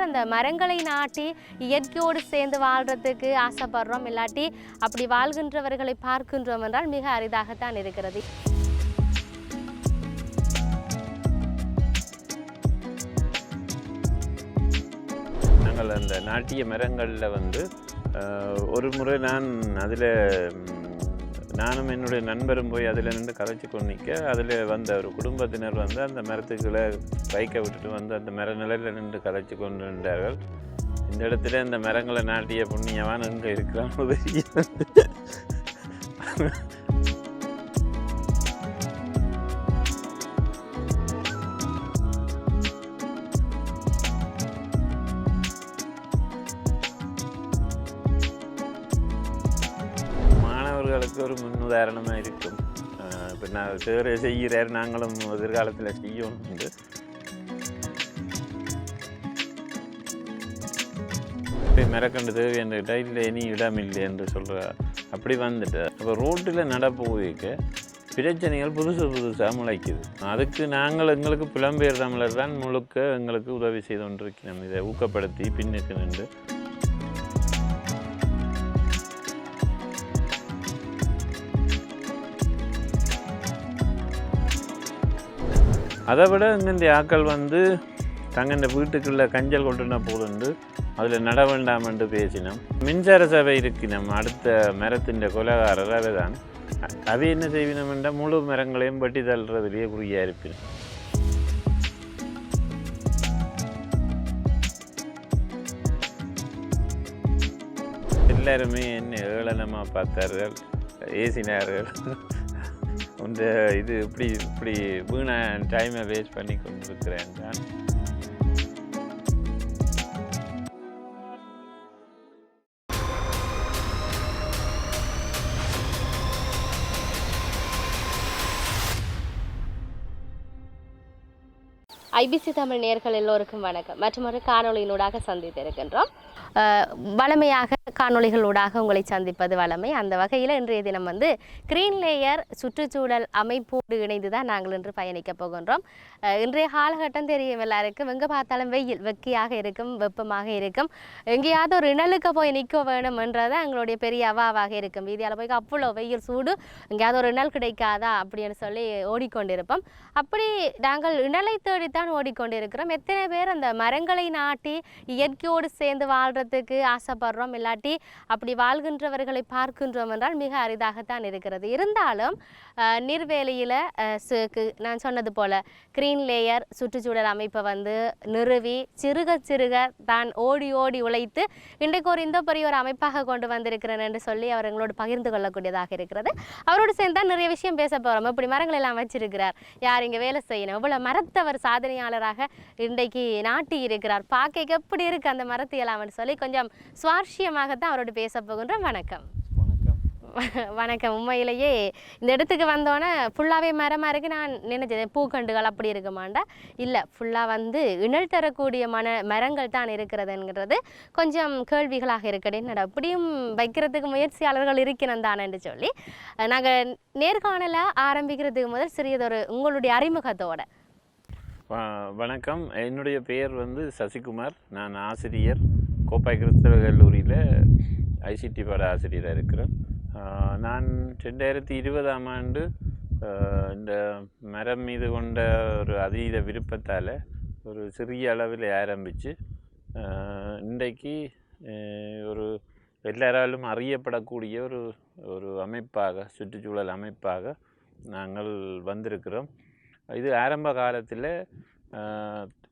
அந்த மரங்களை நாட்டி இயற்கையோடு சேர்ந்து வாழ்கிறதுக்கு ஆசைப்படுறோம், இல்லாட்டி அப்படி வாழ்கின்றவர்களை பார்க்கின்றோம் என்றால் மிக அரிதாகத்தான் இருக்கிறது. நாங்கள் அந்த நாட்டிய மரங்களில் ஒரு முறை நான் அதில் நானும் என்னுடைய நண்பரும் போய் அதில் நின்று கதைச்சி கொண்டிக்க அதில் வந்த ஒரு குடும்பத்தினர் அந்த மரத்துக்குள்ளே பைக்கை விட்டுட்டு அந்த மர நிலையில் நின்று கதைச்சி கொண்டு நின்றார்கள். இந்த இடத்துல இந்த மரங்களை நாட்டிய புண்ணியவான் எங்கே இருக்கிறான்னு தெரிய ஒரு முன்னுதாரணமாக இருக்கும். இப்போ நான் சேர செய்கிறார், நாங்களும் எதிர்காலத்தில் செய்யணும். மரக்கண்டு தேவை என்று இல்லை இனி இடம் இல்லை என்று சொல்கிற அப்படி வந்துட்டு அப்போ ரோட்டில் நடப்போக பிரச்சனைகள் புதுசாக முளைக்குது. அதுக்கு நாங்கள் எங்களுக்கு புலம்பெயர் தமிழர் தான் முழுக்க எங்களுக்கு உதவி செய்து கொண்டிருக்கிறோம். இதை ஊக்கப்படுத்தி பின்னுக்கு நின்று அதை விட இங்கே ஆக்கள் தங்க வீட்டுக்குள்ளே கஞ்சல் கொண்டுன போதுண்டு அதில் நட வேண்டாம் என்று பேசினோம். மின்சார சபை இருக்கணும் அடுத்த மரத்தின் கொலகாரர் அவைதான். அவை என்ன செய்வினோம் என்றால் முழு மரங்களையும் பட்டி தள்ளுறதுலேயே குறியா இருப்பினோம். எல்லாருமே என்ன ஏளனமாக பார்த்தார்கள், ஏசினார்கள். இது இப்படி வீணா டைமை வேஸ்ட் பண்ணி கொண்டிருக்கிறேன் தான். ஐபிசி தமிழ் நேயர்கள் எல்லோருக்கும் வணக்கம். மற்றொரு காணொலியினூடாக சந்தித்திருக்கின்றோம். வளமையாக காணொலிகளூடாக உங்களை சந்திப்பது வளமை. அந்த வகையில் இன்றைய தினம் கிரீன் லேயர் சுற்றுச்சூழல் அமைப்போடு இணைந்து தான் நாங்கள் இன்று பயணிக்க போகின்றோம். இன்றைய காலகட்டம் தெரியும் எல்லாருக்கும், எங்கே பார்த்தாலும் வெயில் வெக்கையாக இருக்கும், வெப்பமாக இருக்கும். எங்கேயாவது ஒரு இணலுக்கு போய் நிற்க வேணும் என்றதான் எங்களுடைய பெரிய அவாவாக இருக்கும். வீதியால் போய் அவ்வளோ வெயில் சூடு, எங்கேயாவது ஒரு இணல் கிடைக்காதா அப்படின்னு சொல்லி ஓடிக்கொண்டிருப்போம். அப்படி நாங்கள் இணலை தேடித்தான் ஓடிக்கொண்டிருக்கிறோம். எத்தனை பேர் அந்த மரங்களை நாட்டி இயற்கையோடு சேர்ந்து வாழ்கிறதுக்கு ஆசைப்படுறோம், இல்லாட்டி அப்படி வாழ்கின்றவர்களை பார்க்கின்றோம் என்றால் மிக அரிதாகத்தான் இருக்கிறது. இருந்தாலும் நீர்வேலியில் நான் சொன்னது போல கிரீன் லேயர் சுற்றுச்சூழல் அமைப்பை நிறுவி சிறுக தான் ஓடி உழைத்து இன்றைக்கு இந்த பெரிய ஒரு அமைப்பாக கொண்டு வந்திருக்கிறேன் என்று சொல்லி அவர் எங்களோடு பகிர்ந்து கொள்ளக்கூடியதாக இருக்கிறது. அவரோடு சேர்ந்து தான் நிறைய விஷயம் பேச போகிறோம். இப்படி மரங்கள் எல்லாம் வச்சிருக்கிறார், யார் இங்கே வேலை செய்யணும், இவ்வளோ மரத்தவர் சாதனையாளராக இன்றைக்கு நாட்டி இருக்கிறார், பார்க்க எப்படி இருக்குது அந்த மரத்தையெல்லாம் சொல்லி கொஞ்சம் சுவாரஸ்யமாகத்தான் அவரோடு பேச போகின்றோம். வணக்கம். வணக்கம். உண்மையிலேயே இந்த இடத்துக்கு வந்தோன்னே ஃபுல்லாகவே மரமாக இருக்குது. நான் நினைச்சேன் பூக்கண்டுகள் அப்படி இருக்குமாண்டா, இல்லை ஃபுல்லாக இணல் தரக்கூடிய மரங்கள் தான் இருக்கிறதுங்கிறது கொஞ்சம் கேள்விகளாக இருக்கடே. என்னடா அப்படியும் வைக்கிறதுக்கு முயற்சியாளர்கள் இருக்கணும் தானேன்னு சொல்லி நாங்கள் நேர்காணலை ஆரம்பிக்கிறதுக்கு முதல் சிறியதொரு உங்களுடைய அறிமுகத்தோட. வணக்கம். என்னுடைய பெயர் சசிகுமார். நான் ஆசிரியர், கோப்பாய் கிறிஸ்தவ கல்லூரியில் ஐசிடி பாட ஆசிரியராக இருக்கிறேன். நான் 2020ஆம் ஆண்டு இந்த மரம் மீது கொண்ட ஒரு அதீத விருப்பத்தால் ஒரு சிறிய அளவில் ஆரம்பித்து இன்றைக்கு ஒரு எல்லாராலும் அறியப்படக்கூடிய ஒரு அமைப்பாக, சுற்றுச்சூழல் அமைப்பாக நாங்கள் வந்திருக்கிறோம். இது ஆரம்ப காலத்தில்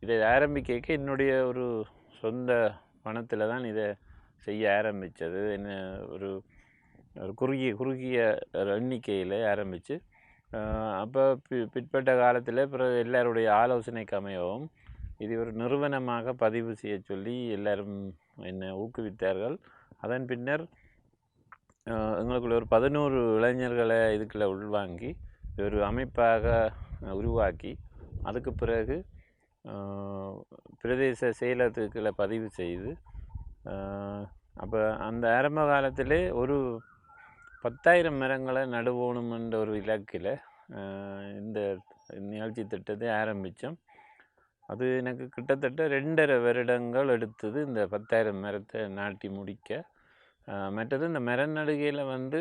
இதை ஆரம்பிக்க என்னுடைய ஒரு சொந்த பணத்தில் தான் இதை செய்ய ஆரம்பித்தது. என்ன ஒரு குறுகிய எண்ணிக்கையில் ஆரம்பித்து அப்போ பிற்பட்ட காலத்தில் பிறகு எல்லாருடைய ஆலோசனைக்கு அமையவும் இது ஒரு நிறுவனமாக பதிவு செய்ய சொல்லி எல்லாரும் என்னை ஊக்குவித்தார்கள். அதன் பின்னர் எங்களுக்குள்ள ஒரு 11 இளைஞர்களை இதுக்குள்ளே உள்வாங்கி ஒரு அமைப்பாக உருவாக்கி அதுக்கு பிறகு பிரதேச செயலகத்துக்களை பதிவு செய்து அப்போ அந்த ஆரம்ப காலத்திலே ஒரு 10,000 மரங்களை நடுவோணும் என்ற ஒரு இலக்கில் இந்த நிகழ்ச்சி திட்டத்தை ஆரம்பித்தோம். அது எனக்கு கிட்டத்தட்ட 2.5 வருடங்கள் எடுத்தது இந்த 10,000 மரத்தை நாட்டி முடிக்க. மற்றது இந்த மரநடுகையில் வந்து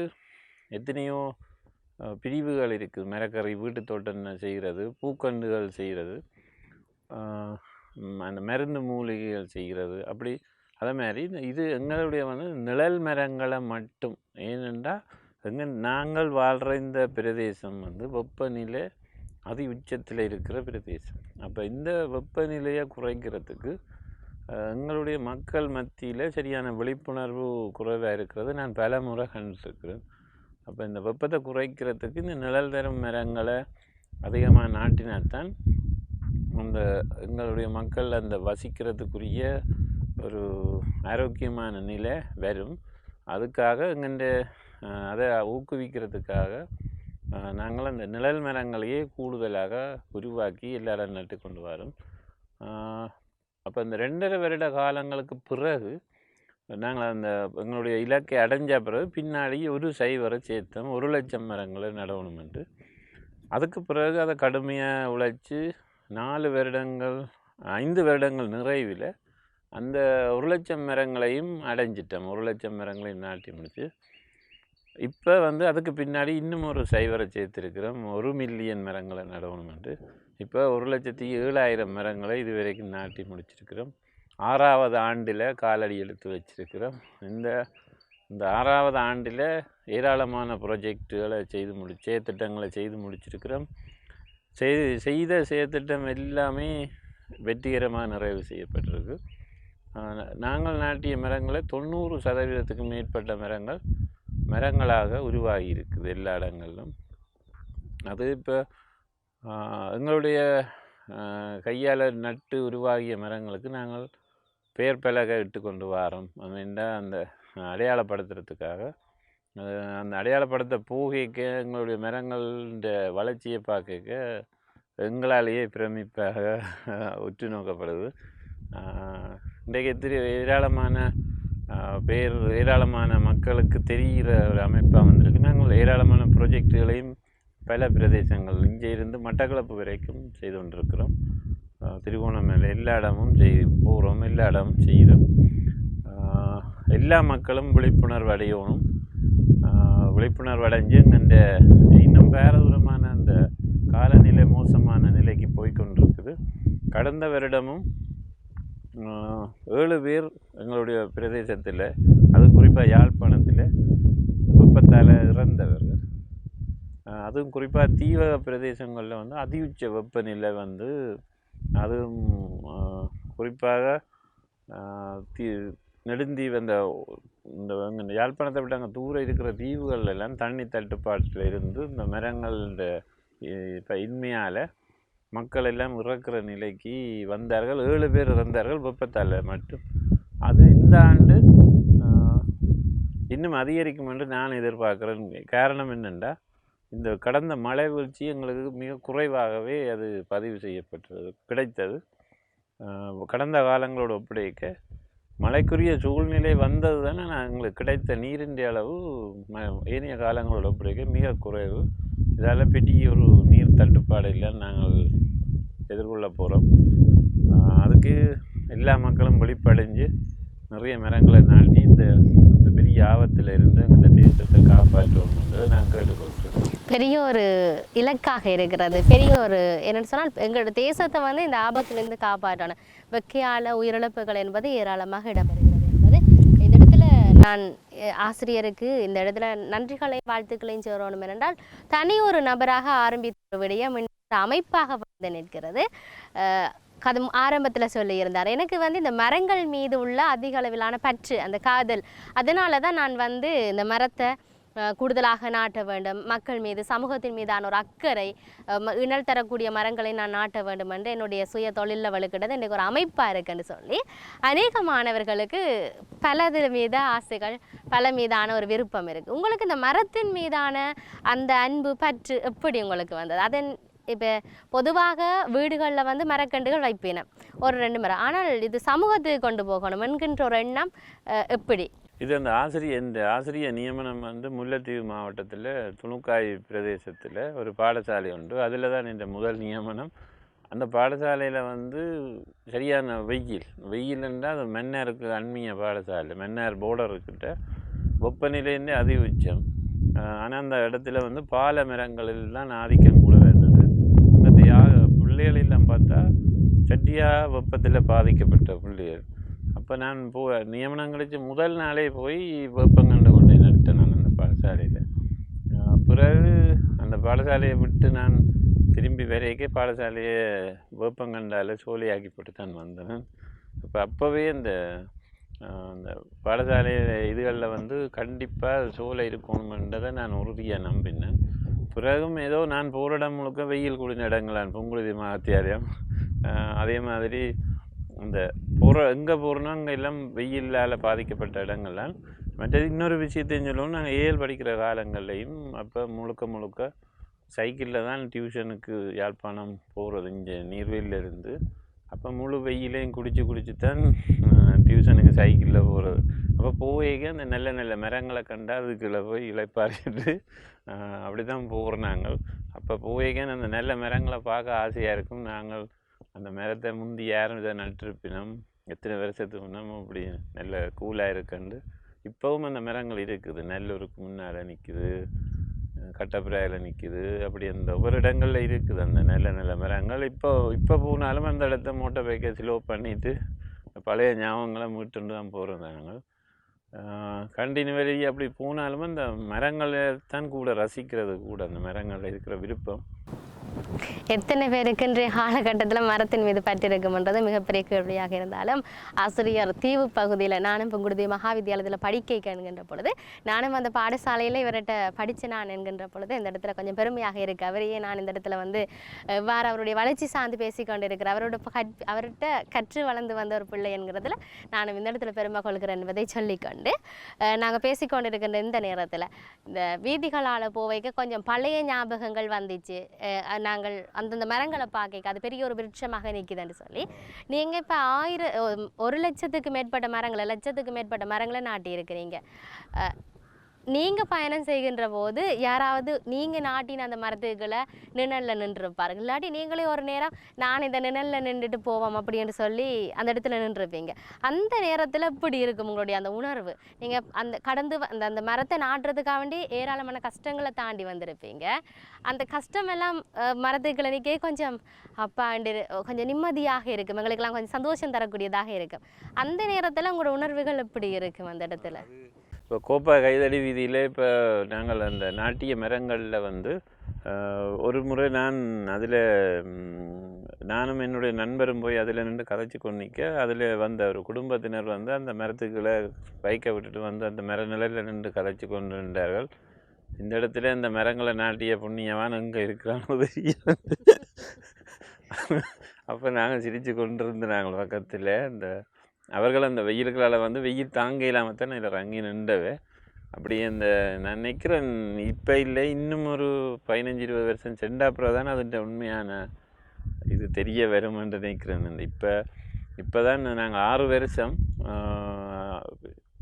எத்தனையோ பிரிவுகள் இருக்குது. மரக்கறி வீட்டு தோட்டம் செய்கிறது, பூக்கண்டுகள் செய்கிறது, அந்த மருந்து மூலிகைகள் செய்கிறது. அப்படி அதே மாதிரி இது எங்களுடைய வந்து நிழல் மரங்களை மட்டும். ஏனென்றால் நாங்கள் வாழ்கிற இந்த பிரதேசம் வந்து வெப்பநிலை அதி உச்சத்தில் இருக்கிற பிரதேசம். அப்போ இந்த வெப்பநிலையை குறைக்கிறதுக்கு எங்களுடைய மக்கள் மத்தியில் சரியான விழிப்புணர்வு குறைவாக இருக்கிறது நான் பல முறை கண்டிருக்கிறேன். அப்போ இந்த வெப்பத்தை குறைக்கிறதுக்கு இந்த நிழல் தரும் மரங்களை அதிகமாக நாட்டினால்தான் அந்த எங்களுடைய மக்கள் அந்த வசிக்கிறதுக்குரிய ஒரு ஆரோக்கியமான நிலை வரும். அதுக்காக அதை ஊக்குவிக்கிறதுக்காக நாங்கள் அந்த நிழல் மரங்களையே கூடுதலாக உருவாக்கி எல்லாரும் நட்டு கொண்டு வரோம். அப்போ இந்த 2.5 வருட காலங்களுக்கு பிறகு நாங்கள் அந்த எங்களுடைய இலக்கை அடைஞ்ச பிறகு பின்னாடி ஒரு சைவரை சேர்த்தோம் 1,00,000 மரங்களை நடணுமென்று. அதுக்கு பிறகு அதை கடுமையாக உழைச்சி 5 வருடங்கள் நிறைவில் அந்த 1,00,000 மரங்களையும் அடைஞ்சிட்டோம். 1,00,000 மரங்களையும் நாட்டி முடிச்சு இப்போ வந்து அதுக்கு பின்னாடி இன்னும் ஒரு சைவரை சேர்த்துருக்கிறோம் 1 மில்லியன் மரங்களை நடணுமென்று. இப்போ 1,07,000 மரங்களை இதுவரைக்கும் நாட்டி முடிச்சிருக்கிறோம். 6வது ஆண்டில் காலடி எடுத்து வச்சிருக்கிறோம். இந்த 6வது ஆண்டில் ஏராளமான ப்ரொஜெக்டுகளை செயற்திட்டங்களை செய்து முடிச்சிருக்கிறோம். செய்த செயற்திட்டம் எல்லாமே வெற்றிகரமாக நிறைவு செய்யப்பட்டிருக்கு. நாங்கள் நாட்டிய மரங்களை 90% மேற்பட்ட மரங்களாக உருவாகி இருக்குது எல்லா இடங்களிலும். அது இப்போ எங்களுடைய கையால் நட்டு உருவாகிய மரங்களுக்கு நாங்கள் பெயர் பலகை இட்டு கொண்டு வரோம். அந்த அடையாளப்படுத்துறதுக்காக அந்த அடையாளப்படுத்த போகைக்க எங்களுடைய மரங்கள வளர்ச்சியை பார்க்க எங்களாலேயே பிரமிப்பாக உற்று நோக்கப்படுது. இன்றைக்கு ஏராளமான மக்களுக்கு தெரிகிற ஒரு அமைப்பாக வந்திருக்கு. நாங்கள் ஏராளமான ப்ரொஜெக்டுகளையும் பல பிரதேசங்கள் இங்கே இருந்து மட்டக்களப்பு வரைக்கும் செய்து கொண்டிருக்கிறோம். திருகோணமலை எல்லா இடமும் போகிறோம், எல்லா இடமும் செய்கிறோம். எல்லா மக்களும் விழிப்புணர்வு அடையணும். விழிப்புணர்வு அடைஞ்சு இன்னும் பாரதூரமான அந்த காலநிலை மோசமான நிலைக்கு போய்கொண்டிருக்குது. கடந்த வருடமும் 7 பேர் எங்களுடைய பிரதேசத்தில், அது குறிப்பாக யாழ்ப்பாணத்தில் வெப்பத்தால் இறந்தவர்கள். அதுவும் குறிப்பாக தீவக பிரதேசங்களில் வந்து அதியுச்ச வெப்பநிலை வந்து அதுவும் குறிப்பாக நெடுந்தீவு இந்த யாழ்ப்பாணத்தை விட்டு அங்கே தூரம் இருக்கிற தீவுகள் எல்லாம் தண்ணி தட்டுப்பாட்டில் இருந்து இந்த மரங்கள் இப்போ இன்மையால் மக்கள் எல்லாம் இறக்குற நிலைக்கு வந்தார்கள். 7 பேர் இறந்தார்கள் வெப்பத்தால் மட்டும். அது இந்த ஆண்டு இன்னும் அதிகரிக்கும் என்று நான் எதிர்பார்க்குறேன். காரணம் என்னென்னா, இந்த கடந்த மழை வீழ்ச்சி எங்களுக்கு மிக குறைவாகவே அது பதிவு கிடைத்தது. கடந்த காலங்களோடு ஒப்படைக்க மழைக்குரிய சூழ்நிலை வந்தது தானே எங்களுக்கு கிடைத்த நீரின் அளவு ஏனைய காலங்களோடு ஒப்படைக்க மிக குறைவு. இதால் பெரிய ஒரு நீர் தட்டுப்பாடு இல்லைன்னு நாங்கள் எதிர்கொள்ள போகிறோம். அதுக்கு எல்லா மக்களும் விழிப்படைஞ்சு நிறைய மரங்களை நாட்டி இந்த பெரிய ஆபத்தில் இருந்து இந்த தேசத்தை காப்பாற்றுவோம் என்று நான் கேட்டுக்கொள்கிறேன். பெரிய ஒரு இலக்காக இருக்கிறது. பெரிய ஒரு என்னென்னு சொன்னால் எங்களோட தேசத்தை வந்து இந்த ஆபத்திலிருந்து காப்பாற்றணும். வெக்கையால் உயிரிழப்புகள் என்பது ஏராளமாக இடம்பெறுகிறது என்பது இந்த இடத்துல நான் ஆசிரியருக்கு இந்த இடத்துல நன்றிகளையும் வாழ்த்துக்களையும் சேரணும். என்றால் தனி ஒரு நபராக ஆரம்பித்த விடயம் அமைப்பாக வந்து நிற்கிறது. ஆரம்பத்தில் சொல்லியிருந்தார், எனக்கு வந்து இந்த மரங்கள் மீது உள்ள அதிக அளவிலான பற்று, அந்த காதல், அதனால தான் நான் வந்து இந்த மரத்தை கூடுதலாக நாட்ட வேண்டும், மக்கள் மீது சமூகத்தின் மீதான ஒரு அக்கறை, இணல் தரக்கூடிய மரங்களை நான் நாட்ட வேண்டும் என்று என்னுடைய சுய தொழிலில் வலுக்கிட்டது இன்றைக்கு ஒரு அமைப்பாக இருக்குன்னு சொல்லி அநேக மாணவர்களுக்கு பலது மீத ஆசைகள், பல மீதான ஒரு விருப்பம் இருக்குது. உங்களுக்கு இந்த மரத்தின் மீதான அந்த அன்பு பற்று எப்படி உங்களுக்கு வந்தது? அதன் இப்போ பொதுவாக வீடுகளில் வந்து மரக்கன்றுகள் வைப்பின ஒரு 2 மரம், ஆனால் இது சமூகத்துக்கு கொண்டு போகணும் என்கின்ற ஒரு எண்ணம் எப்படி? இது அந்த ஆசிரியர் நியமனம் வந்து முல்லைத்தீவு மாவட்டத்தில் துணுக்காய் பிரதேசத்தில் ஒரு பாடசாலை உண்டு. அதில் தான் இந்த முதல் நியமனம். அந்த பாடசாலையில் வந்து சரியான வெயில்ன்றால் அது மன்னாருக்கு அண்மைய பாடசாலை, மன்னார் போர்டருக்கிட்ட வெப்பநிலையிலே அதி உச்சம். ஆனால் அந்த இடத்துல வந்து பால மரங்களில் தான் ஆதிக்கம் கூட இருந்தது. இந்த பிள்ளைகளெல்லாம் பார்த்தா சட்டியாக வெப்பத்தில் பாதிக்கப்பட்ட பிள்ளைகள். அப்போ நான் நியமனம் கழித்து முதல் நாளே போய் வெப்பங்கண்டு கொண்டே நட்டேன் நான் அந்த பாடசாலையில். பிறகு அந்த பாடசாலையை விட்டு நான் திரும்பி வரைக்கே பாடசாலையை வேப்பங்கண்டால் சோலையாக்கி போட்டு தான் வந்தேன். அப்போவே இந்த பாடசாலை இதுகளில் வந்து கண்டிப்பாக சோலை இருக்கணுமென்றதை நான் உறுதியாக நம்பினேன். பிறகும் ஏதோ நான் போகிற இடம் முழுக்க வெயில் கூடின இடங்களான் பொங்குழுதி மகாத்தியாலயம். அதே மாதிரி இந்த எங்கே போகிறோன்னா அங்கே எல்லாம் வெயிலால் பாதிக்கப்பட்ட இடங்கள்லாம். மற்றது இன்னொரு விஷயத்தையும் சொல்லணும், நாங்கள் ஏழு படிக்கிற காலங்கள்லையும் அப்போ முழுக்க சைக்கிளில் தான் டியூஷனுக்கு யாழ்ப்பாணம் போகிறது இங்கே நீர்வேலியிலேருந்து. அப்போ முழு வெயிலையும் குடிச்சு தான் டியூஷனுக்கு சைக்கிளில் போகிறது. அப்போ போய்க்க அந்த நல்ல மரங்களை கண்டா அதுக்குள்ளே போய் இளைப்பாறிட்டு அப்படி தான் போகிறோம் நாங்கள். அப்போ போய்க்க அந்த நல்ல மரங்களை பார்க்க ஆசையாக இருக்கும். நாங்கள் அந்த மரத்தை முந்தி யாரும் இதை நட்டிருப்பினோம், எத்தனை வருஷத்துக்கு முன்னோம் அப்படி நல்ல கூலாக இருக்குண்டு. இப்போவும் அந்த மரங்கள் இருக்குது, நல்லூருக்கு முன்னால் நிற்குது, கட்டப்பிராயில் நிற்குது, அப்படி அந்த ஒவ்வொரு இடங்களில் இருக்குது அந்த நல்ல மரங்கள். இப்போ போனாலும் அந்த இடத்த மோட்டர் பைக்கை ஸ்லோ பண்ணிவிட்டு பழைய ஞாபகங்களை மீட்டுண்டு தான் போகிறோம் நாங்கள். கண்டினியூவலி அப்படி போனாலும் அந்த மரங்களை தான் கூட ரசிக்கிறது கூட, அந்த மரங்களில் இருக்கிற விருப்பம். எத்தனை பேருக்கு இன்றைய காலகட்டத்தில் மரத்தின் மீது பற்றிருக்கும்ன்றது மிகப்பெரிய கேள்வியாக இருந்தாலும், ஆசிரியர் தீவு பகுதியில் நானும் புங்குடுதி மகாவித்தியாலயத்தில் படிக்க என்கின்ற பொழுது, நானும் அந்த பாடசாலையில் இவர்கிட்ட படித்து நான் என்கின்ற பொழுது இந்த இடத்துல கொஞ்சம் பெருமையாக இருக்குது. அவரையே நான் இந்த இடத்துல வந்து வேறு அவருடைய வளர்ச்சி சார்ந்து பேசி கொண்டு இருக்கிறேன், அவர்கிட்ட கற்று வளர்ந்து வந்த ஒரு பிள்ளை என்கிறதுல நானும் இந்த இடத்துல பெருமை கொள்கிறேன் என்பதை சொல்லிக்கொண்டு, நாங்கள் பேசிக்கொண்டு இருக்கின்ற இந்த நேரத்தில் இந்த வீதிகளால் போவைக்க கொஞ்சம் பழைய ஞாபகங்கள் வந்துச்சு. நாங்கள் அந்தந்த மரங்களை பார்க்க அது பெரிய ஒரு விருட்சமாக நிற்குதுன்னு சொல்லி, நீங்கள் இப்போ 1 லட்சத்துக்கு மேற்பட்ட மரங்களை நாட்டி இருக்கிறீங்க. நீங்கள் பயணம் செய்கின்ற போது யாராவது நீங்கள் நாட்டின அந்த மரத்துக்களை நிழலில் நின்றுருப்பாருங்க, இல்லாட்டி நீங்களே ஒரு நேரம் நான் இந்த நிழலில் நின்றுட்டு போவோம் அப்படின்னு சொல்லி அந்த இடத்துல நின்றுருப்பீங்க. அந்த நேரத்தில் இப்படி இருக்கும் உங்களுடைய அந்த உணர்வு? நீங்கள் அந்த மரத்தை நாட்டுறதுக்காக வேண்டி ஏராளமான கஷ்டங்களை தாண்டி வந்திருப்பீங்க. அந்த கஷ்டமெல்லாம் மரத்துக்களை நிற்க கொஞ்சம் கொஞ்சம் நிம்மதியாக இருக்கும், எங்களுக்கெல்லாம் கொஞ்சம் சந்தோஷம் தரக்கூடியதாக இருக்கும். அந்த நேரத்தில் உங்களோட உணர்வுகள் எப்படி இருக்கும் அந்த இடத்துல? இப்போ கோப்பா கைதடி வீதியில் இப்போ நாங்கள் அந்த நாட்டிய மரங்களில் வந்து ஒரு முறை நானும் என்னுடைய நண்பரும் போய் அதில் நின்று கதைச்சி கொண்டிக்க, அதில் வந்த ஒரு குடும்பத்தினர் வந்து அந்த மரத்துக்களை பைக்கை விட்டுட்டு வந்து அந்த மர நிலையில் நின்று கதைச்சி கொண்டு நின்றார்கள். இந்த இடத்துல அந்த மரங்களை நாட்டிய புண்ணியவான் அங்கே இருக்கிறான்னு தெரிய. அப்போ நாங்கள் சிரித்து கொண்டிருந்து நாங்கள் பக்கத்தில் அவர்கள் அந்த வெயில்களால் வந்து வெயில் தாங்க இல்லாமல் தான் இதில் இறங்கி நின்றவே. அப்படி நான் நினைக்கிறேன் இப்போ இல்லை, இன்னும் ஒரு 15-20 வருஷம் சென்றாப்புறம் தான் அதுன்ற உண்மையான இது தெரிய வரும் என்று நினைக்கிறேன். இப்போ தான் நாங்கள் 6 வருஷம்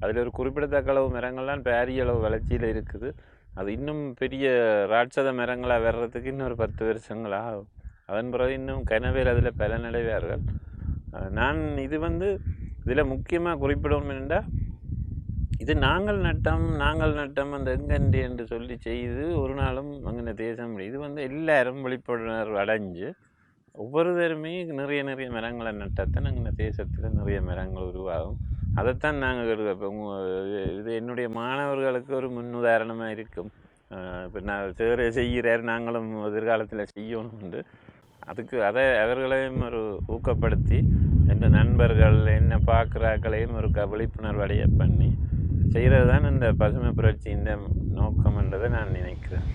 அதில் ஒரு குறிப்பிடத்தக்க அளவு மரங்கள்லாம் பெரிய அளவு வளர்ச்சியில் இருக்குது. அது இன்னும் பெரிய ராட்சத மரங்களாக வர்றதுக்கு இன்னொரு 10 வருஷங்கள் ஆகும். அதன் பிறகு இன்னும் கனவேல் அதில் பலனடைவார்கள். நான் இது வந்து இதில் முக்கியமாக குறிப்பிடவும் என்றால், இது நாங்கள் நட்டம் அந்த எங்கண்டி என்று சொல்லி செய்து ஒரு நாளும் அங்கே தேசம் இது வந்து எல்லாரும் விழிப்புணர்வு அடைஞ்சு ஒவ்வொருத்தருமே நிறைய மரங்களை நட்டத்தான் அங்கே தேசத்தில் நிறைய மரங்கள் உருவாகும். அதைத்தான் நாங்கள் இது என்னுடைய மாணவர்களுக்கு ஒரு முன்னுதாரணமாக இருக்கும். இப்போ நான் செய்கிறார், நாங்களும் எதிர்காலத்தில் செய்யணும் உண்டு. அதை அவர்களையும் ஒரு ஊக்கப்படுத்தி, எந்த நண்பர்கள் என்ன பார்க்குறாக்களையும் ஒரு விழிப்புணர்வு அடைய பண்ணி செய்கிறது தான் இந்த பசுமை புரட்சி இந்த நோக்கம் என்றதை நான் நினைக்கிறேன்.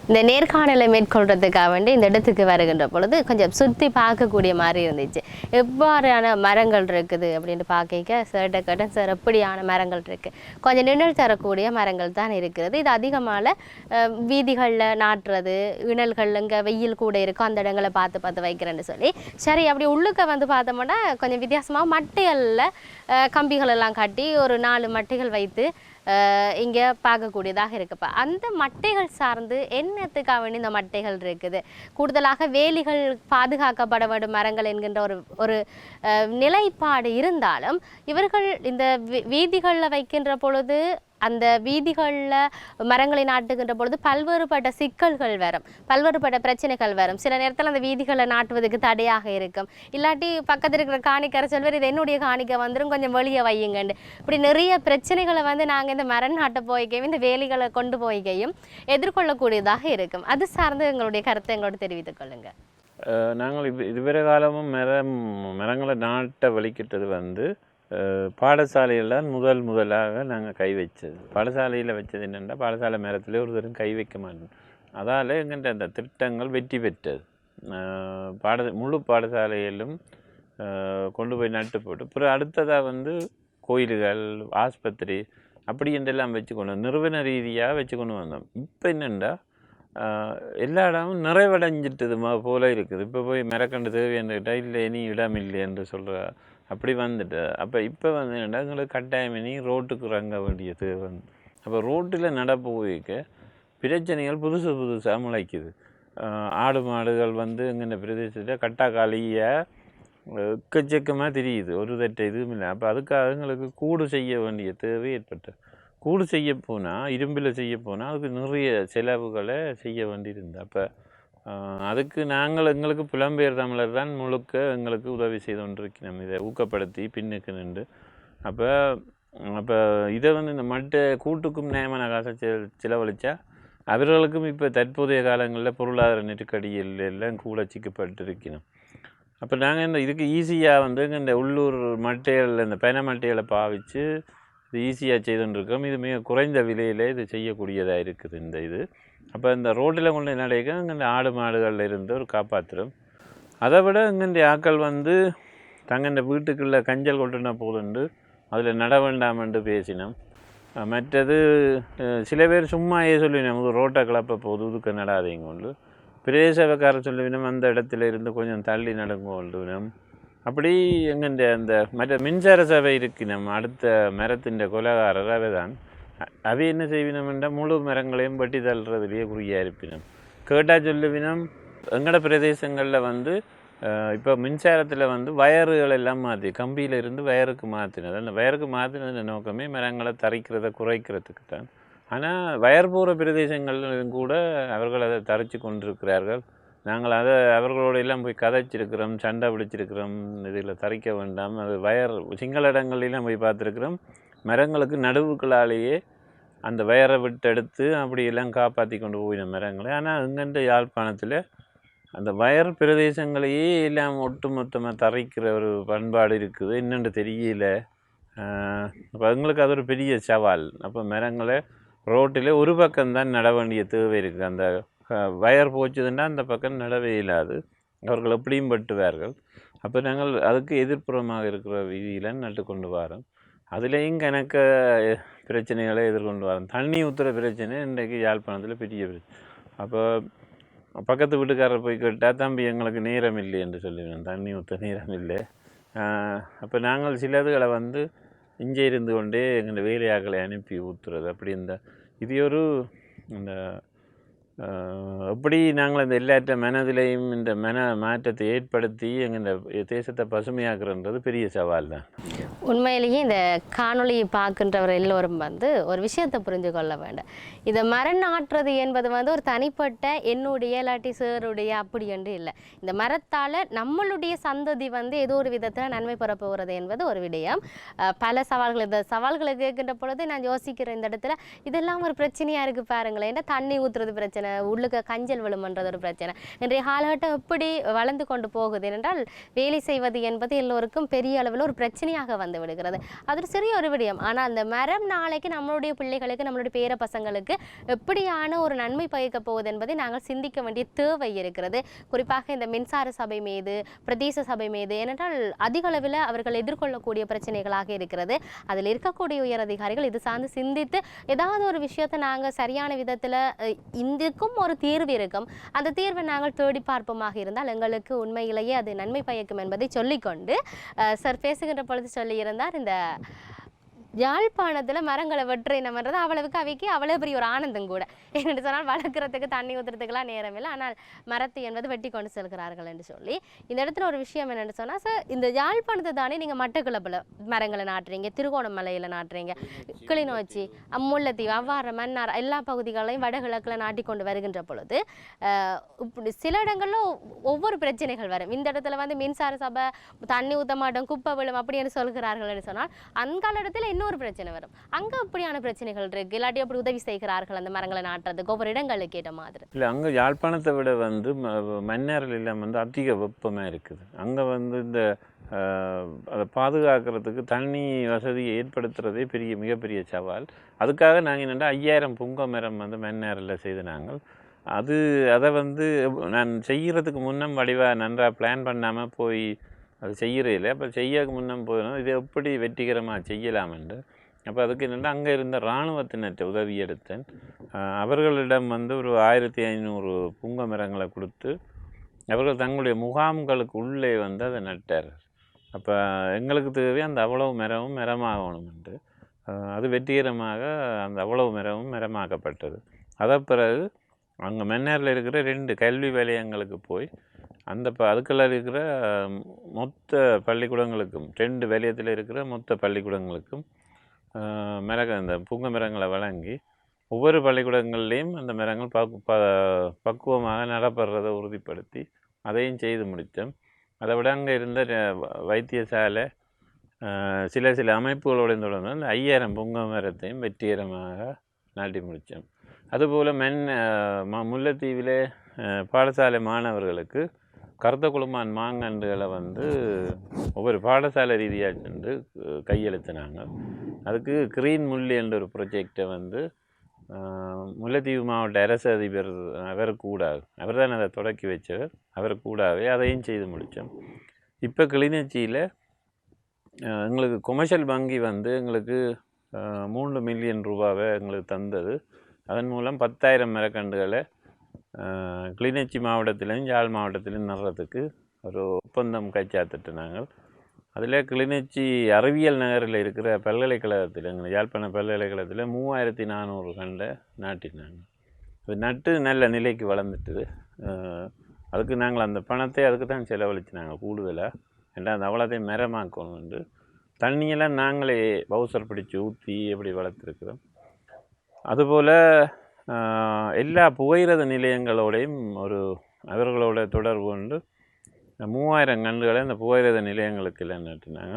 இந்த நேர்காணலை மேற்கொள்றதுக்காக வேண்டி இந்த இடத்துக்கு வருகின்ற பொழுது கொஞ்சம் சுற்றி பார்க்கக்கூடிய மாதிரி இருந்துச்சு. எவ்வாறான மரங்கள் இருக்குது அப்படின்னு பார்க்க சார்கிட்ட கேட்டேன். சார் எப்படியான மரங்கள் இருக்குது? கொஞ்சம் நிழல் தரக்கூடிய மரங்கள் தான் இருக்கிறது. இது அதிகமாக வீதிகளில் நாட்டுறது, இணல்கள் இங்கே வெயில் கூட இருக்கும் அந்த இடங்களை பார்த்து பார்த்து வைக்கிறேன்னு சொல்லி. சரி, அப்படி உள்ளுக்க வந்து பார்த்தோம்னா கொஞ்சம் வித்தியாசமாக மட்டைகளில் கம்பிகள் எல்லாம் கட்டி ஒரு 4 மட்டைகள் வைத்து இங்கே பார்க்கக்கூடியதாக இருக்குப்பா. அந்த மட்டைகள் சார்ந்து என்னத்துக்காக வேண்டி இந்த மட்டைகள் இருக்குது? கூடுதலாக வேலிகள் பாதுகாக்கப்பட வேண்டும் மரங்கள் என்கின்ற ஒரு நிலைப்பாடு இருந்தாலும் இவர்கள் இந்த வீதிகளில் வைக்கின்ற பொழுது அந்த வீதிகளில் மரங்களை நாட்டுகின்ற பொழுது பல்வேறுபட்ட சிக்கல்கள் வரும், பல்வேறுபட்ட பிரச்சனைகள் வரும். சில நேரத்தில் அந்த வீதிகளை நாட்டுவதற்கு தடையாக இருக்கும். இல்லாட்டி பக்கத்தில் இருக்கிற காணிக்கரை சொல்வார், இது என்னுடைய காணிக்கை வந்துடும், கொஞ்சம் வெளியே வையுங்கண்டு. இப்படி நிறைய பிரச்சனைகளை வந்து நாங்கள் இந்த மரம் நாட்ட போய்க்கையும் இந்த வேலிகளை கொண்டு போய்க்கையும் எதிர்கொள்ளக்கூடியதாக இருக்கும். அது சார்ந்து எங்களுடைய கருத்தை எங்களோட தெரிவித்துக் கொள்ளுங்க. நாங்கள் இதுவரை காலமும் மரங்களை நாட்ட வலிக்கிட்டது வந்து பாடசாலையில் முதலாக நாங்கள் கை வச்சது. பாடசாலையில் வச்சது என்னென்னா, பாடசாலை மரத்தில் ஒரு தரம் கை வைக்க மாட்டோம். அதால் எங்கிட்ட அந்த திட்டங்கள் வெற்றி பெற்றது. முழு பாடசாலையிலும் கொண்டு போய் நட்டு போட்டு அப்புறம் அடுத்ததாக வந்து கோயில்கள், ஆஸ்பத்திரி அப்படி என்றெல்லாம் வச்சு கொண்டு நிறுவன ரீதியாக வச்சு கொண்டு வந்தோம். இப்போ என்னென்னா எல்லா இடமும் நிறைவடைஞ்சிட்டது போல இருக்குது. இப்போ போய் மரக்கண்டு தேவையான்னுக்கிட்டா இல்லை இனி இடம் இல்லை என்று சொல்கிற அப்படி வந்துட்டு. அப்போ இப்போ வந்து என்னென்னா எங்களுக்கு கட்டாயம் இனி ரோட்டுக்கு இறங்க வேண்டியது வந்து. அப்போ ரோட்டில் நடப்போய்க்க பிரச்சனைகள் புதுசாக முளைக்குது. ஆடு மாடுகள் வந்து எங்கள் பிரதேசத்தில் கட்டாக்காலியாக எக்கச்சக்கமாக தெரியுது, ஒரு தட்டை இதுவும் இல்லை. அப்போ அதுக்காக எங்களுக்கு கூடு செய்ய வேண்டிய தேவை ஏற்பட்டது. கூடு செய்ய போனால், இரும்பில் செய்ய போனால் அதுக்கு நிறைய செலவுகளை செய்ய வேண்டியிருந்தது. அப்போ அதுக்கு எங்களுக்கு புலம்பெயர் தமிழர் தான் முழுக்க எங்களுக்கு உதவி செய்து கொண்டிருக்கணும், இதை ஊக்கப்படுத்தி பின்னுக்கு நின்று. அப்போ இதை வந்து இந்த கூட்டுக்கும் நியமன காசை செலவழித்தா அவர்களுக்கும் இப்போ தற்போதைய காலங்களில் பொருளாதார நெருக்கடியில் எல்லாம் கூட சிக்கப்பட்டிருக்கணும். அப்போ நாங்கள் இதுக்கு ஈஸியாக வந்து இந்த உள்ளூர் மட்டைகள், இந்த பனை மட்டைகளை பாவித்து இது ஈஸியாக செய்துருக்கோம். இது மிக குறைந்த விலையில் இது செய்யக்கூடியதாக இருக்குது இந்த இது. அப்போ இந்த ரோட்டில் கொண்டு நடைக்க இங்கே ஆடு மாடுகளில் இருந்து ஒரு காப்பாற்றுறோம். அதை விட இங்கே ஆக்கள் வந்து தங்க வீட்டுக்குள்ளே கஞ்சல் கொட்டுனா போதுண்டு அதில் நட வேண்டாமென்று பேசினோம். மற்றது சில பேர் சும்மாயே சொல்லினோம், ரோட்டை கிளப்ப போது இதுக்கு நடாதீங்க கொண்டு. பிரதேசக்கார சொல்லுவினோம், அந்த இடத்துல இருந்து கொஞ்சம் தள்ளி நடங்கொண்டுவினோம். அப்படி எங்கெண்ட அந்த மற்ற மின்சார சபை இருக்கணும் அடுத்த மரத்தின் கொலகாரர் அவை தான். அவை என்ன செய்வினோம்னா முழு மரங்களையும் வெட்டி தள்ளுறதுலேயே குறியாக இருப்பினோம். கேட்டால் சொல்லுவினோம், எங்களோட பிரதேசங்களில் வந்து இப்போ மின்சாரத்தில் வந்து வயறுகள் எல்லாம் மாற்றி கம்பியில் இருந்து வயருக்கு மாற்றினது. அந்த வயருக்கு மாற்றினது நோக்கமே மரங்களை தரிக்கிறத குறைக்கிறதுக்கு தான். ஆனால் வயர் போகிற பிரதேசங்களிலும் கூட அவர்கள் அதை தரித்து கொண்டிருக்கிறார்கள். நாங்கள் அதை அவர்களோட எல்லாம் போய் கதைச்சிருக்கிறோம், சண்டை பிடிச்சிருக்கிறோம், இதில் தரிக்க வேண்டாம். அது சிங்கள இடங்கள்லாம் போய் பார்த்துருக்குறோம். மரங்களுக்கு நடுவுகளாலேயே அந்த வயரை விட்டெடுத்து அப்படியெல்லாம் காப்பாற்றி கொண்டு போயின மரங்களை. ஆனால் இங்கென்ற யாழ்ப்பாணத்தில் அந்த வயர் பிரதேசங்களையே எல்லாம் ஒட்டுமொத்தமாக தரைக்கிற ஒரு பண்பாடு இருக்குது, என்னென்று தெரியல. அப்போ எங்களுக்கு அது ஒரு பெரிய சவால். அப்போ மரங்களை ரோட்டில் ஒரு பக்கம்தான் நட வேண்டிய தேவை இருக்குது. அந்த வயர் போச்சுதுன்னா அந்த பக்கம் நடவே இல்லாது, அவர்கள் எப்படியும் பட்டுவார்கள். அப்போ நாங்கள் அதுக்கு எதிர்ப்புறமாக இருக்கிற வீதியில் நட்டு கொண்டு வரோம். அதுலேயும் கணக்க பிரச்சனைகளை எதிர்கொண்டு வரோம். தண்ணி ஊற்றுற பிரச்சனை இன்றைக்கு யாழ்ப்பாணத்தில் பெரிய பிரச்சனை. அப்போ பக்கத்து வீட்டுக்காரர் போய் கேட்டால், தம்பி எங்களுக்கு நேரம் இல்லை என்று சொல்லிடுவோம், தண்ணி ஊற்ற நேரம் இல்லை. அப்போ நாங்கள் சிலதுகளை வந்து இங்கே இருந்து கொண்டே எங்கள் வேலையாக்களை அனுப்பி ஊற்றுறது. அப்படி இது ஒரு இந்த எப்படி நாங்கள் இந்த எல்லாற்ற மனதிலையும் இந்த மாற்றத்தை ஏற்படுத்தி எங்கள் தேசத்தை பசுமையாக்குறன்றது பெரிய சவால் தான். உண்மையிலேயே இந்த காணொலியை பார்க்கின்றவர் எல்லோரும் வந்து ஒரு விஷயத்தை புரிஞ்சு கொள்ள வேண்டும். இதை மரம் நாட்டுறது என்பது வந்து ஒரு தனிப்பட்ட என்னுடைய இல்லாட்டி சேருடைய அப்படி என்று இல்லை. இந்த மரத்தால் நம்மளுடைய சந்ததி வந்து ஏதோ ஒரு விதத்தில் நன்மை பெற போகிறது என்பது ஒரு விடயம். பல சவால்கள், இந்த சவால்களை கேட்கின்ற பொழுது நான் யோசிக்கிறேன், இந்த இடத்துல இதெல்லாம் ஒரு பிரச்சனையாக இருக்குது பாருங்களேன். தண்ணி ஊற்றுறது பிரச்சனை, பிரச்சனை, உள்ளுக்கு கஞ்சல் விழுமன்றது ஒரு பிரச்சனை. இன்றைய காலகட்டம் எப்படி வளர்ந்து கொண்டு போகுது என்றால் வேலை செய்வது என்பது எல்லோருக்கும் பெரிய அளவில் ஒரு பிரச்சனையாக வந்து விடுகிறது. அது ஒரு சிறிய ஒரு விடயம். ஆனால் அந்த மரம் நாளைக்கு நம்மளுடைய பிள்ளைகளுக்கு, நம்மளுடைய பேர பசங்களுக்கு எப்படியான ஒரு நன்மை பயக்க போகுது என்பதை நாங்கள் சிந்திக்க வேண்டிய தேவை இருக்கிறது. குறிப்பாக இந்த மின்சார சபை மீது, பிரதேச சபை மீது, ஏனென்றால் அதிக அளவில் அவர்கள் எதிர்கொள்ளக்கூடிய பிரச்சனைகளாக இருக்கிறது. அதில் இருக்கக்கூடிய உயர் அதிகாரிகள் இது சார்ந்து சிந்தித்து ஏதாவது ஒரு விஷயத்தை நாங்கள் சரியான விதத்தில் இதுக்கும் ஒரு தீர்வு இருக்கும், அந்த தீர்வை நாங்கள் தேடி பார்ப்போமாக இருந்தால் எங்களுக்கு உண்மையிலேயே அது நன்மை பயக்கும் என்பதை சொல்லிக்கொண்டு சார் பேசுகின்ற பொழுது சொல்லியிருந்தார், இந்த யாழ்ப்பாணத்தில் மரங்களை வெட்டுறது அவ்வளவுக்கு அவைக்கு அவ்வளோ பெரிய ஒரு ஆனந்தம் கூட. என்னென்னு சொன்னால் வளர்க்குறதுக்கு தண்ணி ஊற்றுறதுக்கெல்லாம் நேரம் இல்லை, ஆனால் மரத்தை என்பது வெட்டி கொண்டு செல்கிறார்கள் என்று சொல்லி இந்த இடத்துல ஒரு விஷயம் என்னென்னு சொன்னால், சார் இந்த யாழ்ப்பாணத்தை தானே நீங்கள் மட்டக்களப்பில் மரங்களை நாட்டுறீங்க, திருகோணமலையில் நாட்டுறீங்க, கிளிநொச்சி, முல்லைத்தீவு, அவ்வாறு மன்னார் எல்லா பகுதிகளையும் வடகிழக்கில் நாட்டி கொண்டு வருகின்ற பொழுது இப்படி சில இடங்களில் ஒவ்வொரு பிரச்சனைகள் வரும். இந்த இடத்துல வந்து மின்சார சபை தண்ணி ஊற்ற மாட்டோம், குப்பை விழும் அப்படின்னு சொல்கிறார்கள் என்று சொன்னால், அந்த இடத்துல இன்னொரு பிரச்சனை வரும். அங்க அப்படியான பிரச்சனைகள் இருக்கு, இல்லாட்டி அப்படி உதவி செய்கிறார்கள் அந்த மரங்களை நாட்டுறதுக்கு ஒவ்வொரு இடங்களுக்கு ஏற்ற மாதிரி. இல்லை, அங்கே யாழ்ப்பாணத்தை விட வந்து மன்னாரில் எல்லாம் வந்து அதிக வெப்பமாக இருக்குது. அங்கே வந்து இந்த அதை பாதுகாக்கிறதுக்கு தண்ணி வசதியை ஏற்படுத்துறதே மிகப்பெரிய சவால். அதுக்காக நாங்கள் என்னென்னா 5000 புங்க மரம் வந்து மன்னாரில் செய்து நாங்கள் அதை வந்து நான் செய்கிறதுக்கு முன்னம் வடிவாக நன்றாக பிளான் பண்ணாமல் போய் அது செய்கிறதில்லை. அப்போ செய்ய முன்னம் போயிடும் இதை எப்படி வெற்றிகரமாக செய்யலாமென்று. அப்போ அதுக்கு என்னென்னா அங்கே இருந்த இராணுவத்தினற்ற உதவி எடுத்தேன். அவர்களிடம் வந்து ஒரு 1500 புங்க மரங்களை கொடுத்து அவர்கள் தங்களுடைய முகாம்களுக்கு உள்ளே வந்து அதை நட்டார். அப்போ எங்களுக்கு தேவை அந்த அவ்வளவு மரமாகணும் என்று அது வெற்றிகரமாக அந்த அவ்வளவு மரமாக்கப்பட்டது. அதை பிறகு அங்கே மன்னாரில் இருக்கிற 2 கல்வி வலயங்களுக்கு போய் அதுக்குள்ள இருக்கிற மொத்த பள்ளிக்கூடங்களுக்கும் 2 வலயத்தில் இருக்கிற மொத்த பள்ளிக்கூடங்களுக்கும் இந்த புங்க மரங்களை வழங்கி ஒவ்வொரு பள்ளிக்கூடங்கள்லேயும் அந்த மரங்கள் பக்குவமாக நடப்படுறதை உறுதிப்படுத்தி அதையும் செய்து முடித்தோம். அதை விட அங்கே இருந்த வைத்தியசாலை சில அமைப்புகளோடு தொடர்ந்து அந்த 5000 புங்க மரத்தையும் வெற்றிகரமாக நாட்டி முடித்தோம். அதுபோல் முல்லைத்தீவிலே பாடசாலை மாணவர்களுக்கு கருத்த குழுமான் மாங்கன்றுகளை வந்து ஒவ்வொரு பாடசாலை ரீதியாக சென்று கையெழுத்தினாங்க. அதுக்கு கிரீன் முள்ளி என்ற ஒரு ப்ரொஜெக்டை வந்து முல்லைத்தீவு மாவட்ட அரசு அதிபர் அவர் தான் அதை தொடக்கி வச்சவர். அவர் கூடாவே அதையும் செய்து முடித்தோம். இப்போ கிளிநொச்சியில் எங்களுக்கு கொமர்ஷியல் வங்கி வந்து எங்களுக்கு 3 மில்லியன் ரூபாவை எங்களுக்கு தந்தது. அதன் மூலம் 10,000 மரக்கன்றுகளை கிளிநொச்சி மாவட்டத்திலையும் யாழ் மாவட்டத்திலையும் நடுறதுக்கு ஒரு ஒப்பந்தம் கைச்சாத்திட்டு நாங்கள். அதில் கிளிநொச்சி அறிவியல் நகரில் இருக்கிற பல்கலைக்கழகத்தில் எங்கள் யாழ்ப்பாண பல்கலைக்கழகத்தில் 3400 கண்டை நாட்டினாங்க. அது நட்டு நல்ல நிலைக்கு வளர்ந்துட்டுது. அதுக்கு நாங்கள் அந்த பணத்தை அதுக்கு தான் செலவழிச்சினாங்க கூடுதலாக. ஏன்னா அந்த அவ்வளோத்தையும் மரமாக்கணும்னு தண்ணியெல்லாம் நாங்களே பவுசர் பிடிச்சி ஊற்றி எப்படி வளர்த்துருக்குறோம். அதுபோல் எல்லா புகையிரத நிலையங்களோடையும் அவர்களோட தொடர்பு கொண்டு 3000 கன்றுகளை அந்த புகையிரத நிலையங்களுக்கு எல்லாம் நட்டினாங்க.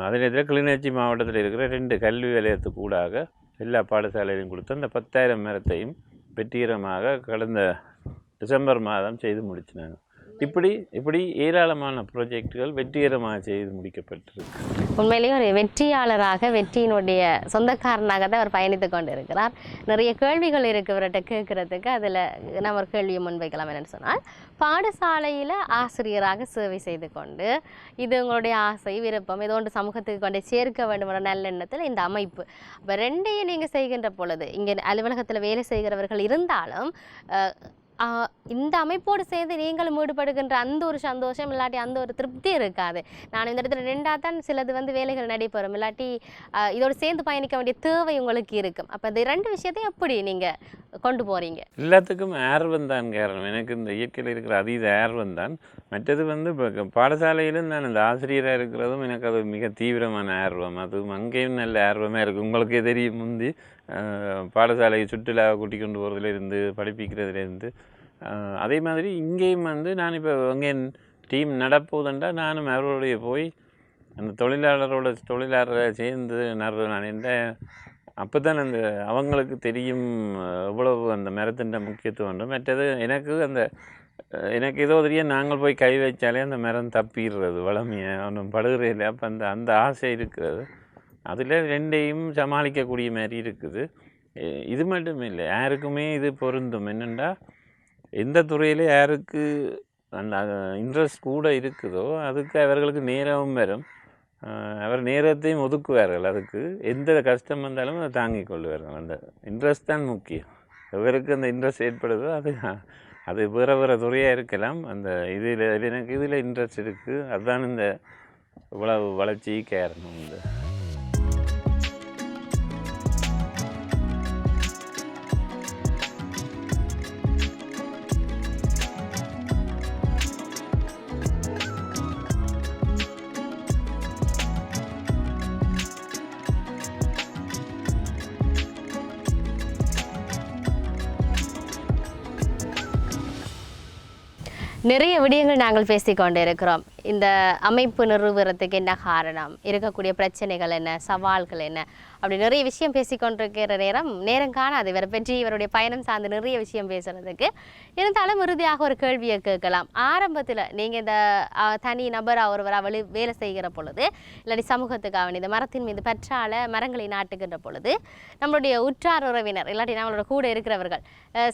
அதே நேரத்தில் கிளிநொச்சி மாவட்டத்தில் இருக்கிற 2 கல்வி வலயத்துக்கு ஊடாக எல்லா பாடசாலையிலையும் கொடுத்து அந்த 10,000 மரத்தையும் வெற்றிகரமாக கடந்த டிசம்பர் மாதம் செய்து முடிச்சினாங்க. இப்படி ஏராளமான ப்ராஜெக்டுகள் வெற்றிகரமாக செய்து முடிக்கப்பட்டிருக்கு. உண்மையிலேயே ஒரு வெற்றியாளராக, வெற்றியினுடைய சொந்தக்காரனாக தான் அவர் பயணித்து கொண்டு இருக்கிறார். நிறைய கேள்விகள் இருக்கிறவர்கிட்ட கேட்கறதுக்கு. அதில் நம்ம ஒரு கேள்வியை முன்வைக்கலாம். என்னென்னு சொன்னால், பாடசாலையில் ஆசிரியராக சேவை செய்து கொண்டு இது உங்களுடைய ஆசை, விருப்பம், ஏதோ ஒன்று சமூகத்துக்கு கொண்டு சேர்க்க வேண்டும் என்ற நல்லெண்ணத்தில் இந்த அமைப்பு இப்போ 2ஐயும் நீங்கள் செய்கின்ற பொழுது இங்கே அலுவலகத்தில் வேலை செய்கிறவர்கள் இருந்தாலும் இந்த அமைப்போடு சேர்ந்து நீங்களும் ஈடுபடுகின்ற அந்த ஒரு சந்தோஷம் இல்லாட்டி அந்த ஒரு திருப்தி இருக்காது. நான் இந்த இடத்துல 2ஆக தான் சிலது வந்து வேலைகள் நடைபெறும், இல்லாட்டி இதோடு சேர்ந்து பயணிக்க வேண்டிய தேவை உங்களுக்கு இருக்கும். அப்போ இந்த 2 விஷயத்தையும் எப்படி நீங்கள் கொண்டு போகிறீங்க? எல்லாத்துக்கும் ஆர்வம் தான் காரணம். எனக்கு இந்த இயற்கையில் இருக்கிற அதீத ஆர்வம் தான். மற்றது வந்து இப்போ பாடசாலையிலும் நான் இந்த ஆசிரியராக இருக்கிறதும் எனக்கு அது மிக தீவிரமான ஆர்வம். அதுவும் அங்கேயும் நல்ல ஆர்வமாக இருக்குது. உங்களுக்கே தெரியும், முந்தி பாடசாலை சுற்றுலா கூட்டி கொண்டு போகிறதுலேருந்து படிப்பிக்கிறதுலேருந்து அதே மாதிரி இங்கேயும் வந்து நான் இப்போ அங்கே டீம் நடப்போதுண்டா நானும் அவர்களுடைய போய் அந்த தொழிலாளரை சேர்ந்து நான் எந்த அப்போ தான் அந்த அவங்களுக்கு தெரியும் எவ்வளவு அந்த மரத்தின் முக்கியத்துவம். மற்றது எனக்கு ஏதோ தெரியும், நாங்கள் போய் கை வச்சாலே அந்த மரம் தப்பிடுறது வளமையை ஒன்றும் படுகிறே இல்லை. அப்போ அந்த அந்த ஆசை இருக்கிறது. அதில் ரெண்டையும் சமாளிக்கக்கூடிய மாதிரி இருக்குது. இது மட்டும் இல்லை, யாருக்குமே இது பொருந்தும். என்னென்னா எந்த துறையில் யாருக்கு அந்த இன்ட்ரெஸ்ட் கூட இருக்குதோ அதுக்கு அவர்களுக்கு நேரமும் வரும். அவர் நேரத்தையும் ஒதுக்குவார்கள். அதுக்கு எந்த கஷ்டம் வந்தாலும் அதை தாங்கிக் கொள்வார்கள். அந்த இன்ட்ரெஸ்ட் தான் முக்கியம். எவருக்கு அந்த இன்ட்ரெஸ்ட் ஏற்படுதோ அது வேறு துறையாக இருக்கலாம். அந்த எனக்கு இதில் இன்ட்ரெஸ்ட் இருக்குது, அதுதான் இந்த இவ்வளவு வளர்ச்சி காரணம். இந்த நிறைய விடயங்கள் நாங்கள் பேசிக்கொண்டு இருக்கிறோம். இந்த அமைப்பு நிறுவுறதுக்கு என்ன காரணம், இருக்கக்கூடிய பிரச்சனைகள் என்ன, சவால்கள் என்ன, அப்படி நிறைய விஷயம் பேசிக்கொண்டிருக்கிற நேரம் காணாது இவரை பற்றி, இவருடைய பயணம் சார்ந்து நிறைய விஷயம் பேசுறதுக்கு. இருந்தாலும் இறுதியாக ஒரு கேள்வியை கேட்கலாம். ஆரம்பத்தில் நீங்கள் இந்த தனி நபராக ஒருவராக வேலை செய்கிற பொழுது, இல்லாட்டி சமூகத்துக்காக இந்த மரத்தின் மீது பற்றால மரங்களை நாட்டுகின்ற பொழுது, நம்மளுடைய உற்றார் உறவினர் இல்லாட்டி நம்மளோட கூட இருக்கிறவர்கள்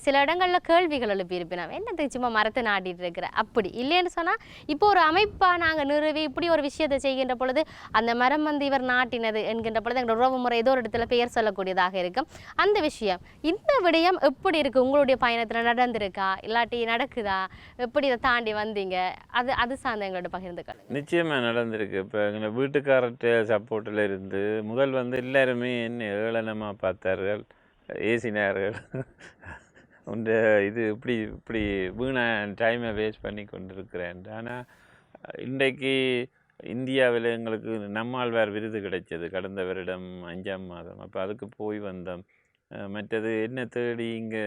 சில இடங்களில் கேள்விகள் எழுப்பியிருப்பினோம். என்னத்துக்கு சும்மா மரத்தை நாட்டிட்டு இருக்கிற, அப்படி இல்லைன்னு சொன்னால் இப்போ ஒரு அமைப்பாக நாங்கள் நிறுவி இப்படி ஒரு விஷயத்தை செய்கின்ற பொழுது அந்த மரம் வந்து இவர் நாட்டினது என்கின்ற பொழுது எங்களோட உறவு முறை ஏதோ ஒரு இடத்துல பெயர் சொல்லக்கூடியதாக இருக்கும். அந்த விஷயம், இந்த விடயம் எப்படி இருக்குது, உங்களுடைய பயணத்தில் நடந்திருக்கா இல்லாட்டி நடக்குதா, எப்படி இதை தாண்டி வந்தீங்க, அது சார்ந்த எங்களோட பகிர்ந்துக்கள். நிச்சயமாக நடந்திருக்கு. இப்போ எங்கள் வீட்டுக்காரர்கிட்ட சப்போர்ட்டில் இருந்து முதல் எல்லாருமே என்ன ஏளனமாக பார்த்தார்கள், ஏசினார்கள். உண்ட இது இப்படி வீணா டைமை வேஸ்ட் பண்ணி கொண்டிருக்கிறேன். ஆனால் இன்றைக்கு இந்தியாவில் எங்களுக்கு நம்மாழ்வார் விருது கிடைச்சது கடந்த வருடம் 5ஆம் மாதம். அப்போ அதுக்கு போய் வந்தோம். மற்றது என்ன தேடி இங்கே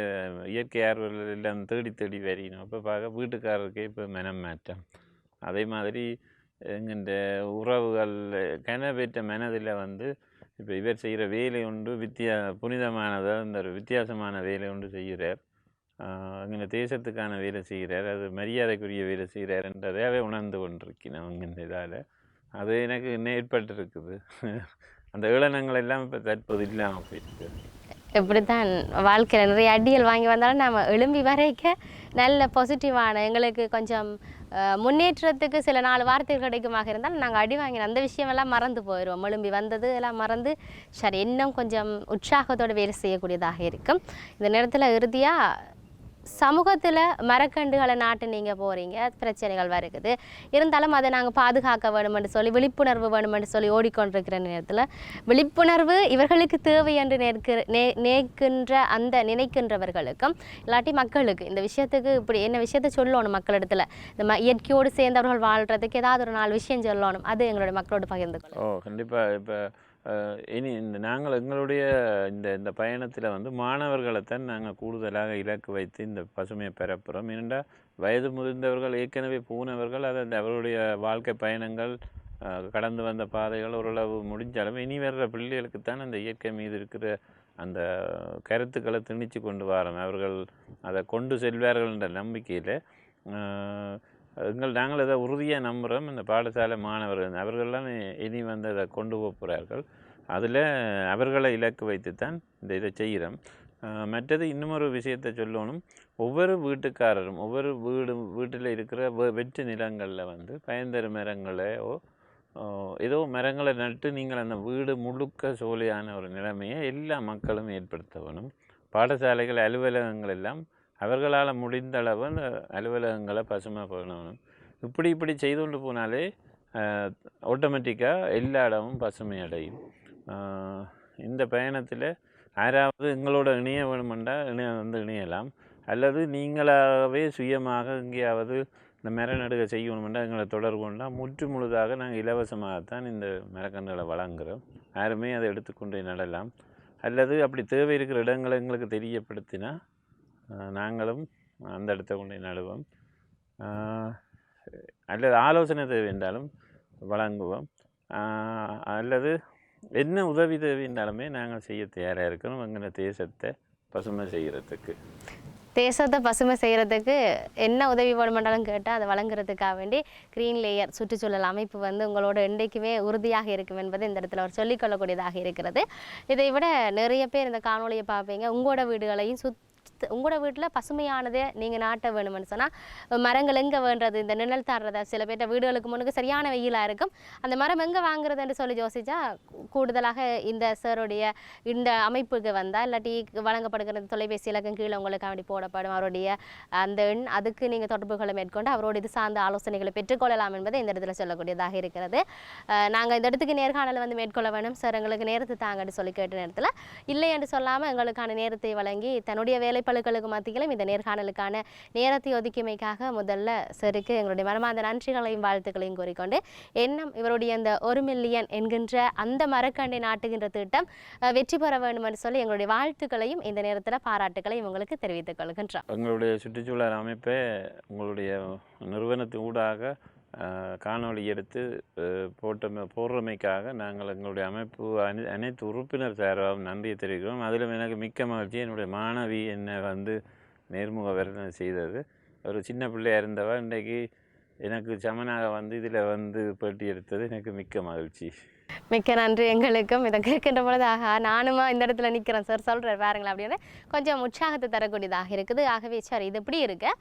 இயற்கை ஆர்வலர் எல்லாம் தேடி வரையணும். அப்போ பார்க்க வீட்டுக்காரருக்கே இப்போ மனம் மாற்றம். அதே மாதிரி எங்கள்ட உறவுகள் கனவேற்ற மனதில் இப்போ இவர் செய்கிற வேலை ஒன்று புனிதமானதாக இந்த ஒரு வித்தியாசமான வேலை ஒன்று செய்கிறார். அங்கே தேசத்துக்கான வேலை செய்கிறார், அது மரியாதைக்குரிய வேலை செய்கிறார்ன்றதாவே உணர்ந்து கொண்டிருக்கேன் அவங்க இந்த இதால். அது எனக்கு இன்னும் ஏற்பட்டிருக்குது. அந்த ஏளனங்கள் எல்லாம் இப்போ தற்போது இல்லாமல் போயிருக்கு. இப்படித்தான் வாழ்க்கையில் நிறைய அடிகள் வாங்கி வந்தாலும் நம்ம எழும்பி வரைக்க நல்ல பாசிட்டிவான எங்களுக்கு கொஞ்சம் முன்னேற்றத்துக்கு சில 4 வார்த்தைகள் கிடைக்குமாக இருந்தாலும் நாங்கள் அடி வாங்கின அந்த விஷயமெல்லாம் மறந்து போயிடுவோம். எழும்பி வந்தது எல்லாம் மறந்து சரி இன்னும் கொஞ்சம் உற்சாகத்தோடு வேலை செய்யக்கூடியதாக இருக்கும். இந்த நேரத்தில் இறுதியாக சமூகத்தில் மரக்கண்டுகளை நாட்டு நீங்கள் போகிறீங்க, பிரச்சனைகள் வருகுது, இருந்தாலும் அதை நாங்கள் பாதுகாக்க வேணுமென்று சொல்லி விழிப்புணர்வு வேணுமென்று சொல்லி ஓடிக்கொண்டிருக்கிற நேரத்தில் விழிப்புணர்வு இவர்களுக்கு தேவை என்று நினைக்கின்றவர்களுக்கும் இல்லாட்டி மக்களுக்கு இந்த விஷயத்துக்கு இப்படி என்ன விஷயத்தை சொல்லணும் மக்களிடத்தில், இந்த இயற்கையோடு சேர்ந்தவர்கள் வாழ்கிறதுக்கு ஏதாவது ஒரு 4 விஷயம் சொல்லணும், அது எங்களோட மக்களோடு பகிர்ந்துக்கணும். கண்டிப்பாக. இப்போ இனி நாங்கள் எங்களுடைய இந்த பயணத்தில் மாணவர்களைத்தான் நாங்கள் கூடுதலாக இலக்கு வைத்து இந்த பசுமையை பெறப்புறோம். ஏனென்றால் வயது முதிர்ந்தவர்கள் ஏற்கனவே போனவர்கள் அவருடைய வாழ்க்கை பயணங்கள் கடந்து வந்த பாதைகள் ஓரளவு முடிஞ்சாலும் இனி வர்ற பிள்ளைகளுக்குத்தான் அந்த இயற்கை மீது இருக்கிற அந்த கருத்துக்களை திணிச்சு கொண்டு வரோம். அவர்கள் அதை கொண்டு செல்வார்கள் என்ற நம்பிக்கையில் நாங்கள் அதை உறுதியாக நம்புகிறோம். இந்த பாடசாலை மாணவர்கள் அவர்கள்லாம் இனி அதை கொண்டு போகிறார்கள். அதில் அவர்களை இலக்கு வைத்துத்தான் இதை செய்கிறோம். மற்றது இன்னுமொரு விஷயத்தை சொல்லணும். ஒவ்வொரு வீட்டுக்காரரும் ஒவ்வொரு வீட்டில் இருக்கிற வெற்று நிலங்களில் பயன்தரு மரங்களையோ ஏதோ மரங்களை நட்டு நீங்கள் அந்த வீடு முழுக்க சோலையான ஒரு நிலைமையை எல்லா மக்களும் ஏற்படுத்த வேணும். பாடசாலைகள் அலுவலகங்கள் எல்லாம் அவர்களால் முடிந்த அளவு அந்த அலுவலகங்களை பசுமை பண்ணணும். இப்படி செய்து கொண்டு போனாலே ஆட்டோமேட்டிக்காக எல்லா இடமும் பசுமை அடையும். இந்த பயணத்தில் யாராவது எங்களோட இணைய வேணுமென்றால் இணையலாம், அல்லது நீங்களாகவே சுயமாக எங்கேயாவது இந்த மரநடுகை செய்யணுமென்றால் எங்களை தொடர்பு கொண்டால் முற்று முழுதாக நாங்கள் இலவசமாகத்தான் இந்த மரக்கன்றுகளை வழங்குகிறோம். யாருமே அதை எடுத்துக்கொண்டு நடலாம். அல்லது அப்படி தேவை இருக்கிற இடங்களை எங்களுக்கு தெரியப்படுத்தினா நாங்களும் அந்த இடத்த கொண்டு நடுவோம். அல்லது ஆலோசனை தேவை என்றாலும் வழங்குவோம். அல்லது என்ன உதவி தேவைன்னாலுமே நாங்கள் செய்ய தயாராக இருக்கிறோம் எங்களை தேசத்தை பசுமை செய்கிறதுக்கு. தேசத்தை பசுமை செய்கிறதுக்கு என்ன உதவி வேணுமென்றாலும் கேட்டால் அதை வழங்குறதுக்காக வேண்டி க்ரீன் லேயர் சுற்றுச்சூழல் அமைப்பு வந்து உங்களோட என்றைக்குமே உறுதியாக இருக்கும் என்பது இந்த இடத்துல ஒரு சொல்லிக்கொள்ளக்கூடியதாக இருக்கிறது. இதை விட நிறைய பேர் இந்த காணொலியை பார்ப்பீங்க, உங்களோட வீடுகளையும் உங்களோட வீட்டில் பசுமையானதே நீங்கள் நாட்ட வேணும்னு சொன்னால் மரங்கள் எங்கே வேண்டது, இந்த நிழல் தர்றதா, சில பேர்ட்ட வீடுகளுக்கு முன்னுக்கு சரியான வெயிலாக இருக்கும், அந்த மரம் எங்கே வாங்குறதுன்னு சொல்லி யோசிச்சா கூடுதலாக இந்த சாருடைய இந்த அமைப்புக்கு வந்தால் இல்லாட்டி வழங்கப்படுகிற தொலைபேசி இலக்கம் கீழே உங்களுக்கு வேண்டி போடப்படும் அவருடைய அந்த எண், அதுக்கு நீங்கள் தொடர்புகளை மேற்கொண்டு அவரோட இது சார்ந்த ஆலோசனைகளை பெற்றுக்கொள்ளலாம் என்பதை இந்த இடத்துல சொல்லக்கூடியதாக இருக்கிறது. நாங்கள் இந்த இடத்துக்கு நேர்காணல் வந்து மேற்கொள்ள வேணும் சார், எங்களுக்கு நேரத்தை தாங்கன்னு சொல்லி கேட்ட நேரத்தில் இல்லை என்று சொல்லாமல் எங்களுக்கான நேரத்தை வழங்கி தன்னுடைய வேலைப்பளுக்களுக்கு மத்தியிலும் இந்த நேர்காணலுக்கான நேரத்தை ஒதுக்கியமைக்காக முதல்ல சருக்கு எங்களுடைய மனமார்ந்த நன்றிகளையும் வாழ்த்துக்களையும் கூறிக்கொண்டு எண்ணம் இவருடைய அந்த 1 மில்லியன் என்கின்ற அந்த மரக்கண்டை நாட்டுகின்ற திட்டம் வெற்றி பெற வேண்டும் என்று சொல்லி எங்களுடைய வாழ்த்துக்களையும் இந்த நேரத்தில் பாராட்டுகளையும் உங்களுக்கு தெரிவித்துக் கொள்கின்றோம். எங்களுடைய சுற்றுச்சூழல் அமைப்பை உங்களுடைய நிறுவனத்தின் ஊடாக காணொளி எடுத்து போடுறமைக்காக நாங்கள் எங்களுடைய அமைப்பு அனைத்து உறுப்பினர் சார்பாகவும் நன்றியை தெரிவிக்கிறோம். அதிலும் எனக்கு மிக்க மகிழ்ச்சி என்னுடைய மாணவி என்னை வந்து நேர்முக வர்ணனை செய்தது. ஒரு சின்ன பிள்ளையாக இருந்தவ இன்றைக்கு எனக்கு சமனாக வந்து இதில் வந்து பேட்டி எடுத்தது எனக்கு மிக்க மகிழ்ச்சி. மிக்க நன்றி. எங்களுக்கும் இதை கேட்கின்ற பொழுது ஆகா நானுமா இந்த இடத்துல நிற்கிறேன் சார் சொல்கிறேன் பாருங்களா அப்படின்னு கொஞ்சம் உற்சாகத்தை தரக்கூடியதாக இருக்குது. ஆகவே சார் இது இப்படி இருக்க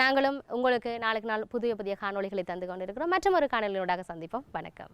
நாங்களும் உங்களுக்கு நாளுக்கு நாள் புதிய புதிய காணொளிகளை தந்து கொண்டிருக்கிறோம். மற்றும் ஒரு காணொலியோடாக சந்திப்போம். வணக்கம்.